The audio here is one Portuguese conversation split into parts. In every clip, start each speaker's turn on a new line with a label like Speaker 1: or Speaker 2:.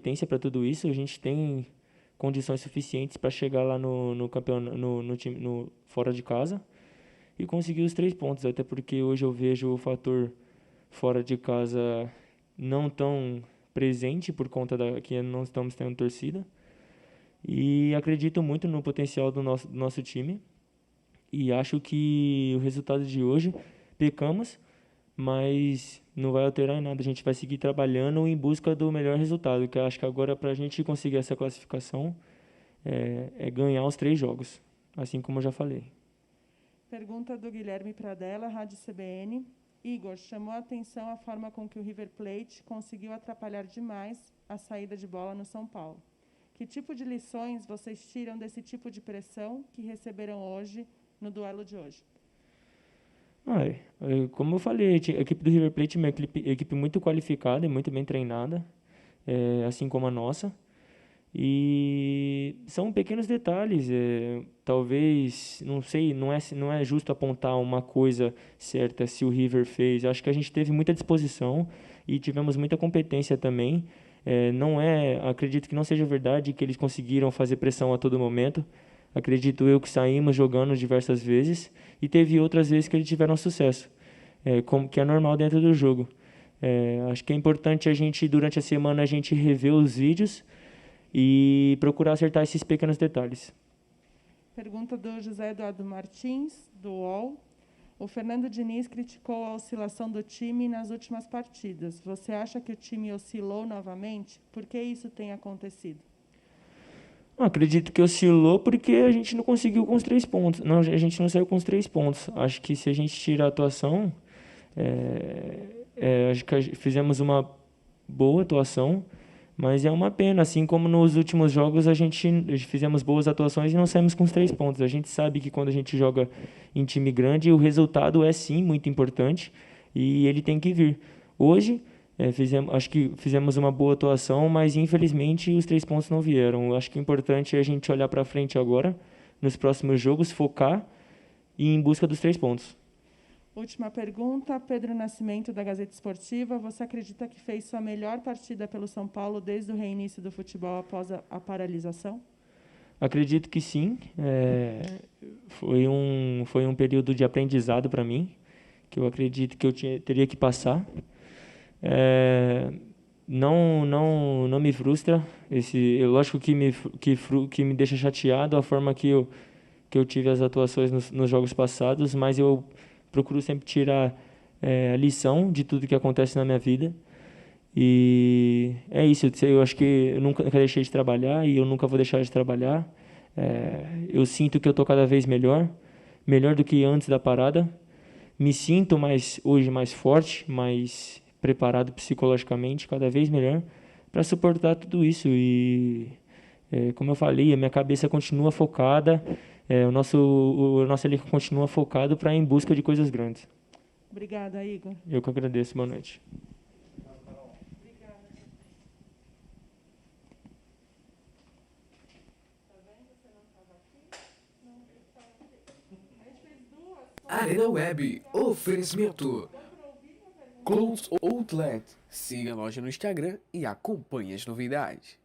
Speaker 1: competência para tudo isso, a gente tem condições suficientes para chegar lá no campeonato, no time, fora de casa e conseguir os 3 pontos, até porque hoje eu vejo o fator fora de casa não tão presente por conta da que não estamos tendo torcida. E acredito muito no potencial do nosso time. E acho que o resultado de hoje, pecamos, mas não vai alterar em nada. A gente vai seguir trabalhando em busca do melhor resultado, que eu acho que agora para a gente conseguir essa classificação é ganhar os 3 jogos, assim como eu já falei.
Speaker 2: Pergunta do Guilherme Pradella, Rádio CBN. Igor, chamou a atenção a forma com que o River Plate conseguiu atrapalhar demais a saída de bola no São Paulo. Que tipo de lições vocês tiram desse tipo de pressão que receberam hoje no duelo de hoje?
Speaker 1: Como eu falei, a equipe do River Plate é uma equipe muito qualificada e muito bem treinada, assim como a nossa. E são pequenos detalhes, talvez, não sei, não é justo apontar uma coisa certa se o River fez. Acho que a gente teve muita disposição e tivemos muita competência também. Acredito que não seja verdade que eles conseguiram fazer pressão a todo momento. Acredito eu que saímos jogando diversas vezes e teve outras vezes que eles tiveram sucesso, como que é normal dentro do jogo. Acho que é importante a gente, durante a semana, a gente rever os vídeos e procurar acertar esses pequenos detalhes.
Speaker 2: Pergunta do José Eduardo Martins, do UOL. O Fernando Diniz criticou a oscilação do time nas últimas partidas. Você acha que o time oscilou novamente? Por que isso tem acontecido?
Speaker 1: Acredito que oscilou porque a gente não conseguiu com os 3 pontos. Não, a gente não saiu com os 3 pontos. Acho que se a gente tirar a atuação, acho que fizemos uma boa atuação, mas é uma pena. Assim como nos últimos jogos a gente fizemos boas atuações e não saímos com os 3 pontos. A gente sabe que quando a gente joga em time grande, o resultado é sim muito importante e ele tem que vir. Hoje acho que fizemos uma boa atuação, mas infelizmente os 3 pontos não vieram. Acho que o importante é a gente olhar para frente agora, nos próximos jogos, focar e ir em busca dos 3 pontos.
Speaker 2: Última pergunta, Pedro Nascimento, da Gazeta Esportiva. Você acredita que fez sua melhor partida pelo São Paulo desde o reinício do futebol após a paralisação?
Speaker 1: Acredito que sim. Foi um período de aprendizado para mim, que eu acredito que eu teria que passar. Não me frustra lógico que que me deixa chateado a forma que eu tive as atuações nos jogos passados, mas eu procuro sempre tirar a lição de tudo que acontece na minha vida. E é isso, eu acho que eu nunca deixei de trabalhar e eu nunca vou deixar de trabalhar. Eu sinto que eu estou cada vez melhor, melhor do que antes da parada. Me sinto hoje mais forte, mais preparado psicologicamente, cada vez melhor para suportar tudo isso. E como eu falei, a minha cabeça continua focada, o nosso elenco continua focado para ir em busca de coisas grandes.
Speaker 2: Obrigada, Igor.
Speaker 1: Eu que agradeço, boa noite.
Speaker 3: Arena Web, oferecimento. Close Outlet. Siga a loja no Instagram e acompanhe as novidades.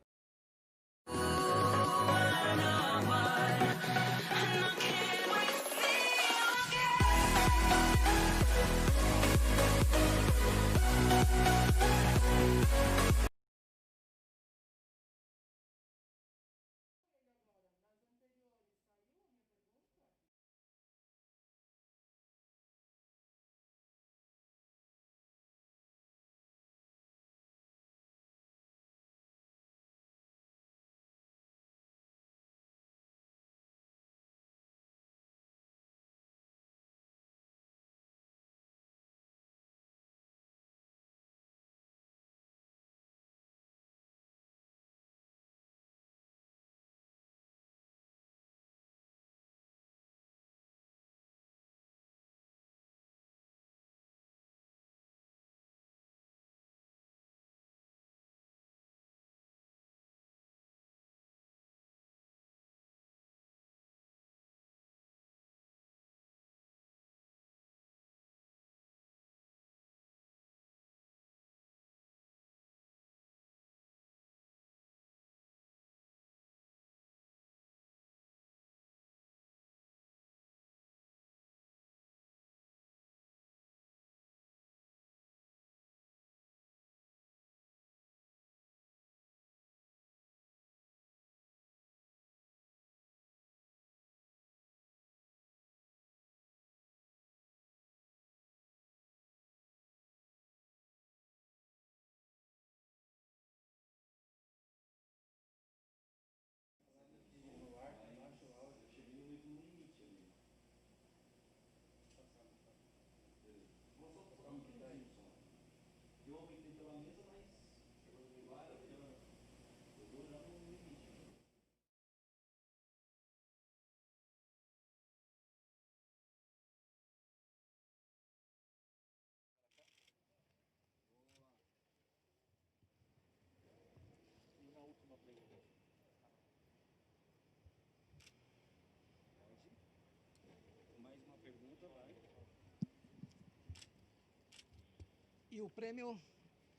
Speaker 4: ¿Y el premio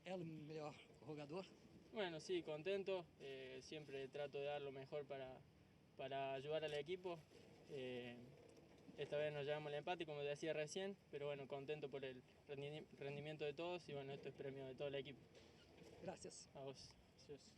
Speaker 4: el mejor jugador?
Speaker 1: Bueno, sí, contento. Siempre trato de dar lo mejor para ayudar al equipo. Esta vez nos llevamos el empate, como decía recién, pero bueno, contento por el rendimiento de todos y bueno, esto es premio de todo el equipo.
Speaker 4: Gracias.
Speaker 1: A vos. Adiós.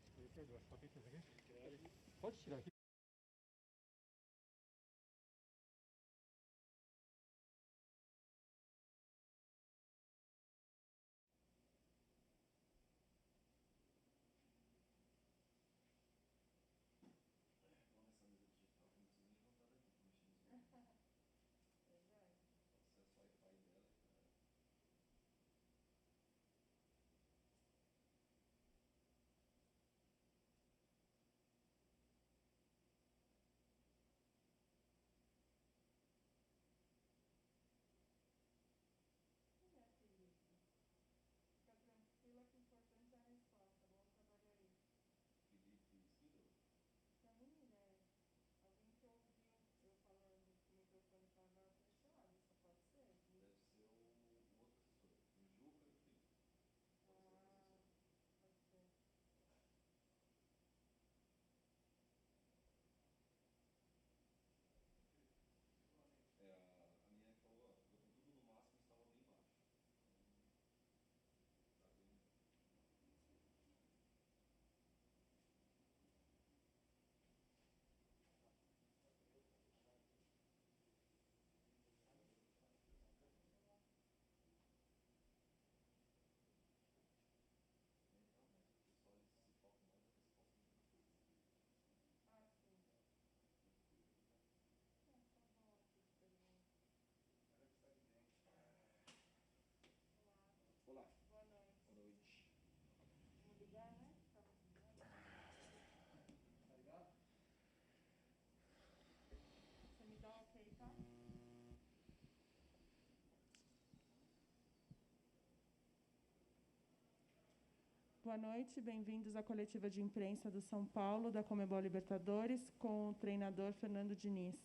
Speaker 2: Boa noite, bem-vindos à coletiva de imprensa do São Paulo, da Conmebol Libertadores, com o treinador Fernando Diniz.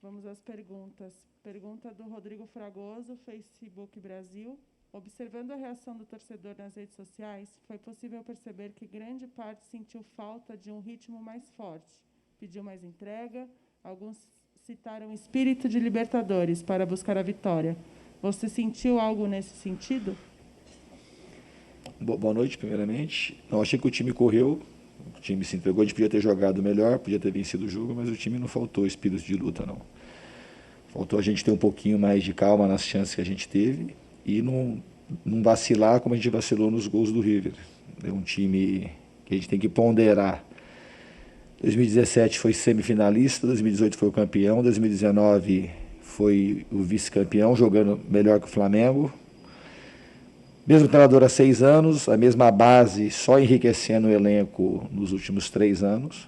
Speaker 2: Vamos às perguntas. Pergunta do Rodrigo Fragoso, Facebook Brasil. Observando a reação do torcedor nas redes sociais, foi possível perceber que grande parte sentiu falta de um ritmo mais forte. Pediu mais entrega. Alguns citaram espírito de Libertadores para buscar a vitória. Você sentiu algo nesse sentido?
Speaker 5: Boa noite, primeiramente. Eu achei que o time correu, o time se entregou, a gente podia ter jogado melhor, podia ter vencido o jogo, mas o time não faltou espírito de luta, não. Faltou a gente ter um pouquinho mais de calma nas chances que a gente teve e não vacilar como a gente vacilou nos gols do River. É um time que a gente tem que ponderar. 2017 foi semifinalista, 2018 foi o campeão, 2019 foi o vice-campeão, jogando melhor que o Flamengo. Mesmo treinador há 6 anos, a mesma base, só enriquecendo o elenco nos últimos 3 anos.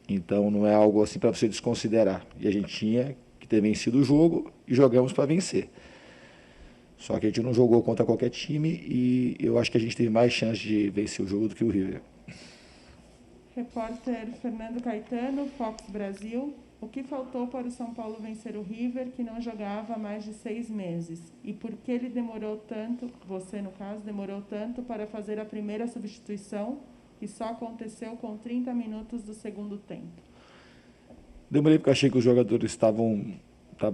Speaker 5: Então não é algo assim para você desconsiderar. E a gente tinha que ter vencido o jogo e jogamos para vencer. Só que a gente não jogou contra qualquer time e eu acho que a gente teve mais chance de vencer o jogo do que o River.
Speaker 2: Repórter Fernando Caetano, Fox Brasil. O que faltou para o São Paulo vencer o River, que não jogava há mais de 6 meses? E por que ele demorou tanto, você no caso, demorou tanto para fazer a primeira substituição, que só aconteceu com 30 minutos do segundo tempo?
Speaker 5: Demorei porque eu achei que os jogadores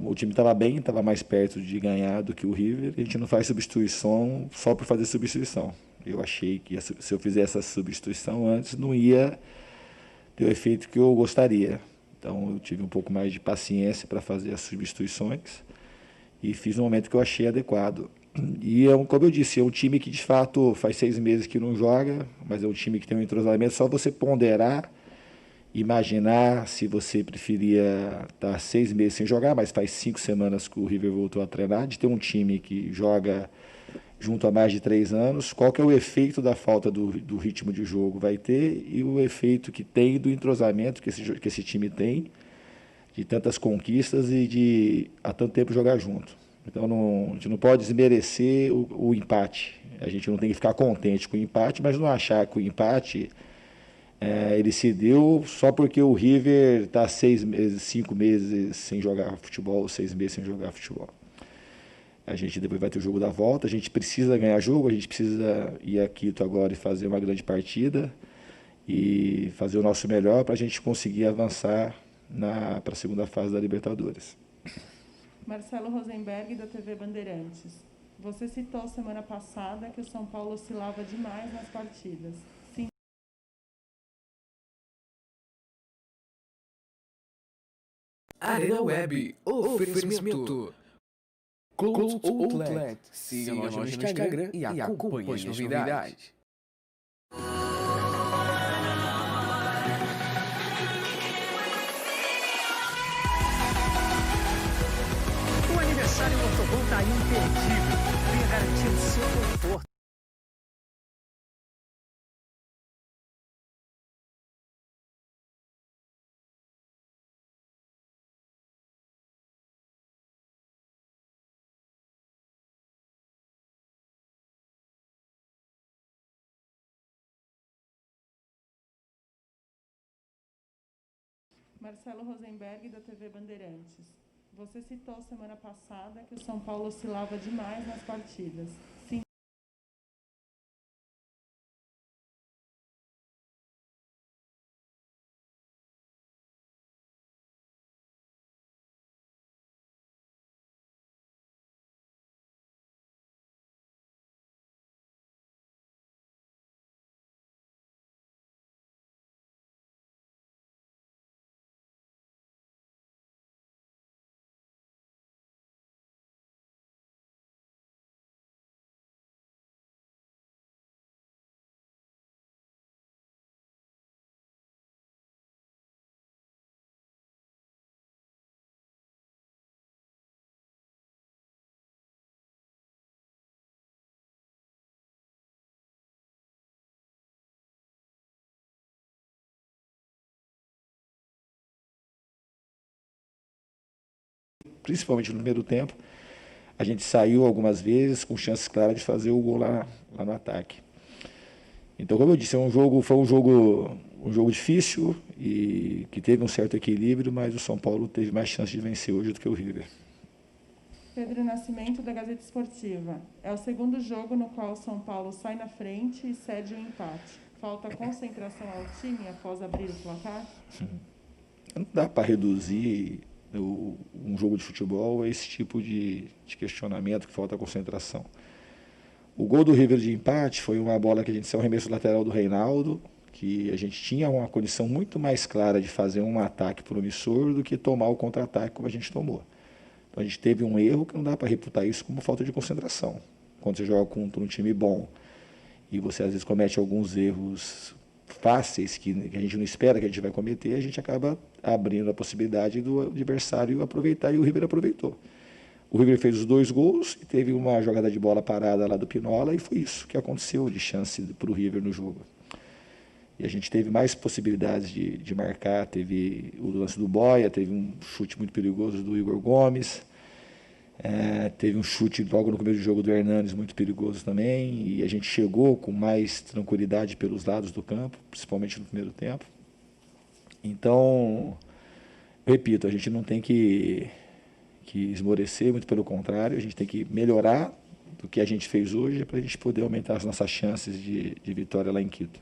Speaker 5: o time estava bem, estava mais perto de ganhar do que o River. A gente não faz substituição só por fazer substituição. Eu achei que se eu fizesse essa substituição antes, não ia ter o efeito que eu gostaria. Então eu tive um pouco mais de paciência para fazer as substituições e fiz no momento que eu achei adequado. E, como eu disse, é um time que de fato faz 6 meses que não joga, mas é um time que tem um entrosamento. Só você ponderar, imaginar se você preferia estar 6 meses sem jogar, mas faz 5 semanas que o River voltou a treinar, de ter um time que joga junto há mais de 3 anos, qual que é o efeito da falta do ritmo de jogo vai ter e o efeito que tem do entrosamento que esse time tem, de tantas conquistas e de há tanto tempo jogar junto. Então a gente não pode desmerecer o empate. A gente não tem que ficar contente com o empate, mas não achar que o empate ele se deu só porque o River está 5 meses sem jogar futebol, 6 meses sem jogar futebol. A gente depois vai ter o jogo da volta, a gente precisa ganhar jogo, a gente precisa ir a Quito agora e fazer uma grande partida e fazer o nosso melhor para a gente conseguir avançar para a segunda fase da Libertadores.
Speaker 2: Marcelo Rosenberg, da TV Bandeirantes. Você citou semana passada que o São Paulo oscilava demais nas partidas. Sim.
Speaker 3: Arena Web, oferecimento. Close Outlet. Siga nós no Instagram e acompanhe as novidades.
Speaker 6: O aniversário Ortobon tá imperdível. Venha garantir o seu conforto.
Speaker 2: Marcelo Rosenberg, da TV Bandeirantes. Você citou semana passada que o São Paulo oscilava demais nas partidas. Sim.
Speaker 5: Principalmente no primeiro tempo, a gente saiu algumas vezes com chances claras de fazer o gol lá no ataque. Então, como eu disse, foi um jogo difícil e que teve um certo equilíbrio, mas o São Paulo teve mais chance de vencer hoje do que o River.
Speaker 2: Pedro Nascimento, da Gazeta Esportiva. É o segundo jogo no qual o São Paulo sai na frente e cede o empate. Falta concentração ao time após abrir o placar?
Speaker 5: Não dá para reduzir um jogo de futebol a esse tipo de questionamento que falta concentração. O gol do River de empate foi uma bola que a gente saiu arremesso lateral do Reinaldo, que a gente tinha uma condição muito mais clara de fazer um ataque promissor do que tomar o contra-ataque como a gente tomou. Então a gente teve um erro que não dá para reputar isso como falta de concentração. Quando você joga contra um time bom e você às vezes comete alguns erros fáceis que a gente não espera que a gente vai cometer, a gente acaba abrindo a possibilidade do adversário aproveitar, e o River aproveitou. O River fez os 2 gols e teve uma jogada de bola parada lá do Pinola, e foi isso que aconteceu de chance para o River no jogo. E a gente teve mais possibilidades de marcar, teve o lance do Boia, teve um chute muito perigoso do Igor Gomes, teve um chute logo no começo do jogo do Hernanes muito perigoso também, e a gente chegou com mais tranquilidade pelos lados do campo, principalmente no primeiro tempo. Então, eu repito, a gente não tem que esmorecer, muito pelo contrário, a gente tem que melhorar do que a gente fez hoje para a gente poder aumentar as nossas chances de vitória lá em Quito.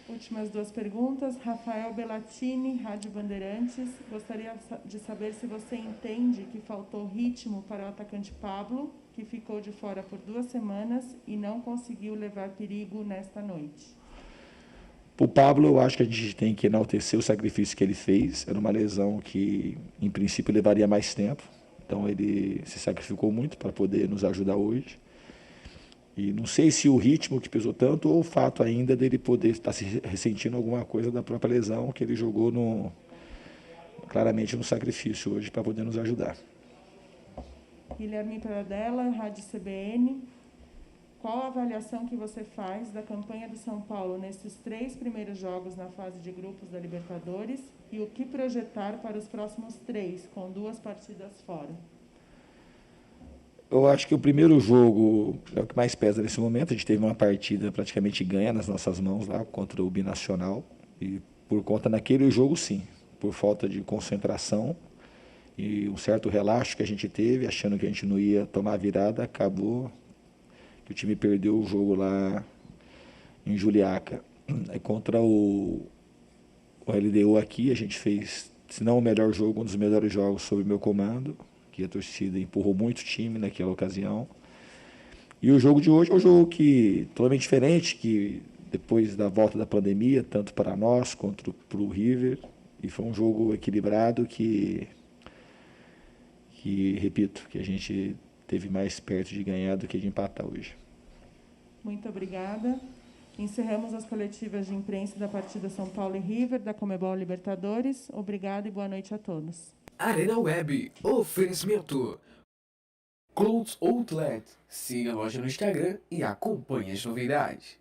Speaker 2: Últimas 2 perguntas. Rafael Bellatini, Rádio Bandeirantes. Gostaria de saber se você entende que faltou ritmo para o atacante Pablo, que ficou de fora por 2 semanas e não conseguiu levar perigo nesta noite.
Speaker 5: O Pablo, eu acho que a gente tem que enaltecer o sacrifício que ele fez. Era uma lesão que, em princípio, levaria mais tempo. Então, ele se sacrificou muito para poder nos ajudar hoje. E não sei se o ritmo que pesou tanto ou o fato ainda dele poder estar se ressentindo alguma coisa da própria lesão que ele jogou claramente no sacrifício hoje para poder nos ajudar.
Speaker 2: Guilherme Pradella, Rádio CBN. Qual a avaliação que você faz da campanha do São Paulo nesses 3 primeiros jogos na fase de grupos da Libertadores e o que projetar para os próximos 3, com 2 partidas fora?
Speaker 5: Eu acho que o primeiro jogo é o que mais pesa nesse momento. A gente teve uma partida praticamente ganha nas nossas mãos lá contra o Binacional. E por conta naquele jogo, sim, por falta de concentração E um certo relaxo que a gente teve, achando que a gente não ia tomar a virada, acabou que o time perdeu o jogo lá em Juliaca. Aí contra o LDU aqui, a gente fez, se não o melhor jogo, um dos melhores jogos sob meu comando, que a torcida empurrou muito o time naquela ocasião. E o jogo de hoje é um jogo totalmente diferente, que depois da volta da pandemia, tanto para nós quanto para o River, e foi um jogo equilibrado que, repito, que a gente teve mais perto de ganhar do que de empatar hoje.
Speaker 2: Muito obrigada. Encerramos as coletivas de imprensa da partida São Paulo e River, da Conmebol Libertadores. Obrigada e boa noite a todos.
Speaker 3: Arena Web, oferecimento. Clothes Outlet. Siga a loja no Instagram e acompanhe as novidades.